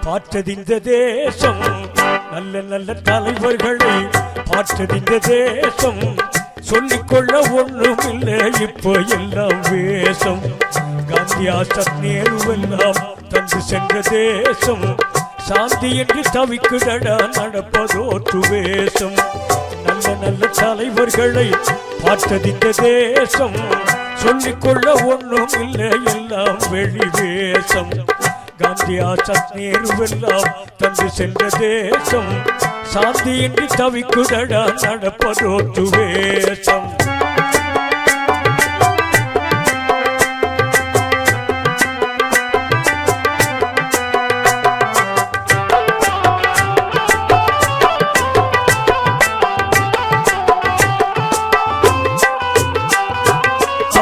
பார்த்தது இந்த தேசம், நல்ல நல்ல தலைவர்களை பார்த்தது இந்த தேசம். சொல்லிக்கொள்ள ஒண்ணும் இல்லை இப்போ எல்லாம் வேஷம். காந்தி ஆசாத் நேருவெல்லாம் தந்து சென்ற தேசம். சாந்தி என்று தவிக்குதடா நடப்பதோற்று வேஷம். நல்ல நல்ல தலைவர்களை பார்த்தது இந்த தேசம். சொல்லிக்கொள்ள ஒண்ணும் இல்லை எல்லாம் வெளி வேஷம். காந்தி ஆசாத் நேருவெல்லாம் தந்து சென்ற தேசம். சாந்தி என்று தவிக்குதடா நடப்பதோற்று வேஷம்.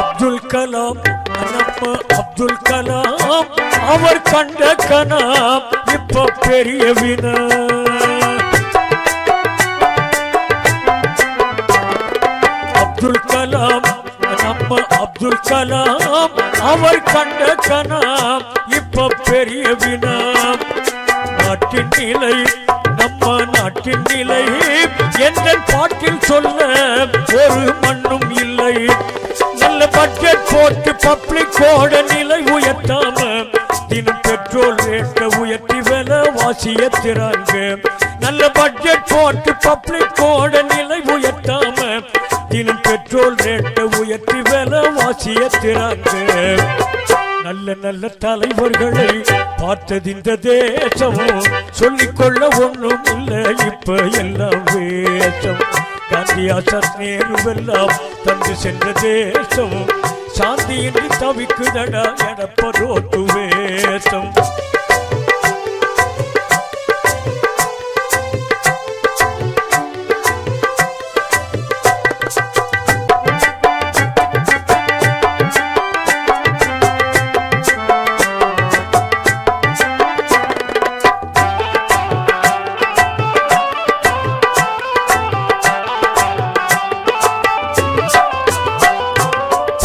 அப்துல் கலாம் நம்ம அப்துல் கலாம் அவர் கண்ட கனாம் இப்ப பெரிய வினா. அப்துல் கலாம் நம்ம அப்துல் கலாம் அவர் கண்ட கனாம் இப்ப பெரிய வினா. நாட்டின் நிலை நம்ம நாட்டின் நிலை என்ற பாட்டில் சொல்ல ஒரு மண்ணும் இல்லை. நல்ல பட்ஜெட் போட்டு பப்ளிக்கோட நிலை உயர்த்தாம தினம் பெட்ரோல் ரேட்டை உயர்த்தி விலை வாசியத்திறாங்க. நல்ல பட்ஜெட் போட்டு பப்ளிக்கோட நிலை உயர்த்தாம தினம் பெட்ரோல் ரேட்டை உயர்த்தி விலை வாசியத்திறாங்க. நல்ல நல்ல தலைவர்களை பார்த்தது இந்த தேசம். சொல்லிக்கொள்ள ஒண்ணும் இல்லை இப்ப எல்லாம் வேஷம். காந்தி ஆசாத் நேருவெல்லாம் தந்து சென்ற தேசம். சாந்தி என்று தவிக்குதடா நடப்பதோற்று வேஷம்.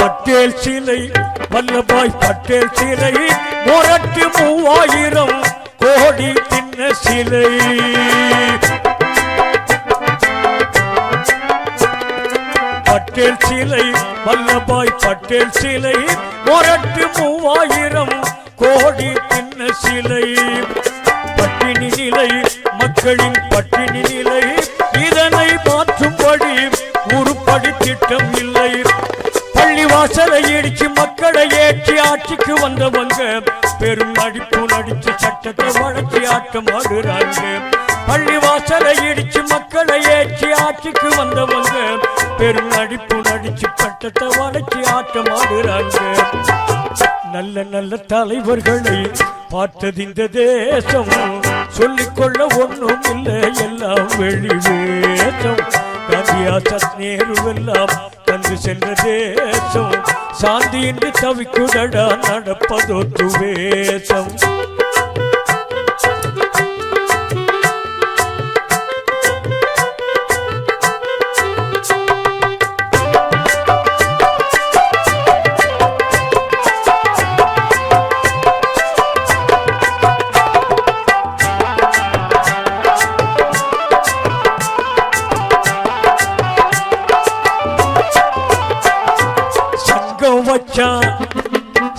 பட்டேல் சிலை வல்லபாய் பட்டேல் சிலை முரட்டு 3000 கோடி தின்ன சிலை. பட்டேல் சிலை வல்லபாய் பட்டேல் சிலை முரட்டு 3000 கோடி தின்ன சிலை. பட்டினி நிலை மக்களின் பட்டினி நிலை இதனை மாற்றும்படி உருப்படி திட்டம் இல்லை. பள்ளிவாசலை இடிச்சு மக்களை ஏற்றி ஆட்சிக்கு வந்தவங்க பெரும் நடிப்பு நடிச்சு சட்டத்தை வளர்ச்சி ஆட்டம் ஆடுறாங்க. பள்ளிவாசலை இடிச்சு மக்களை ஏற்றி ஆட்சிக்கு வந்தவங்க பெரும் நடிப்பு நடிச்சு சட்டத்தை வளர்ச்சி ஆட்டம் ஆடுறாங்க. நல்ல நல்ல தலைவர்களை பார்த்தது இந்த தேசம். சொல்லிக்கொள்ள ஒண்ணும் இல்லை எல்லாம் வெளி வேஷம். காந்தி ஆசாத் நேருவெல்லாம் தந்து சென்ற தேசம். சாந்தி என்று தவிக்குதடா நடப்பதோற்று வேஷம்.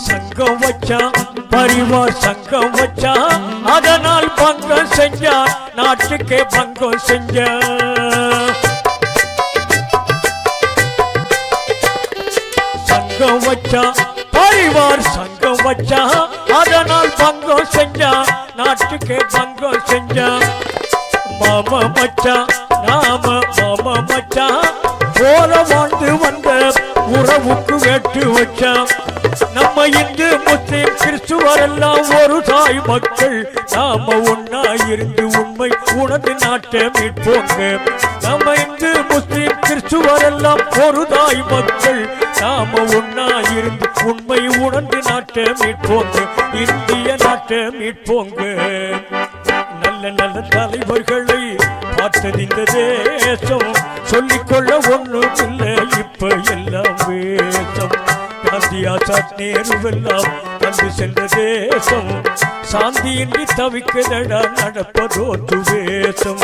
சங்கம் வச்சான் பரிவார் சங்கம் வச்சான். அதனால் பங்கம் செஞ்சான் நாட்டுக்கே பங்கம் செஞ்சான். சங்கம் வச்சான் பரிவார் சங்கம் வச்சான். அதனால் பங்கம் செஞ்சான் நாட்டுக்கே பங்கம் செஞ்சான். மாமா மச்சான் நாம மாமா மச்சான் போல வாழ்ந்து வந்த உறவுக்கு வெட்டு வச்சான். நம்ம இந்து முஸ்லிம் கிறிஸ்துவர் எல்லாம் ஒரு தாய் மக்கள். நாம ஒன்னா இருந்து உண்மை உணர்ந்து நாட்டை மீட்போங்க. நம்ம இந்து முஸ்லிம் கிறிஸ்துவர் எல்லாம் ஒரு தாய் மக்கள். நாம ஒன்னா இருந்து உண்மை உணர்ந்து நாட்டை மீட்போங்க. இந்திய நாட்டை மீட்போங்க. நல்ல நல்ல தலைவர்களை பார்த்தது இந்த தேசம். சொல்லிக்கொள்ள ஒண்ணும் இல்லை இப்ப எல்லாம் வேஷம். காந்தி ஆசாத் நேருவெல்லாம் தந்து சென்ற தேசம் சாந்தியின்றி தவிக்குதடா நடப்பதோ துவேசம்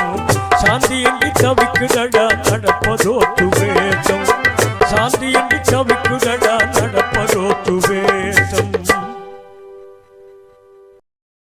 சாந்தியின்றி தவிக்குதடா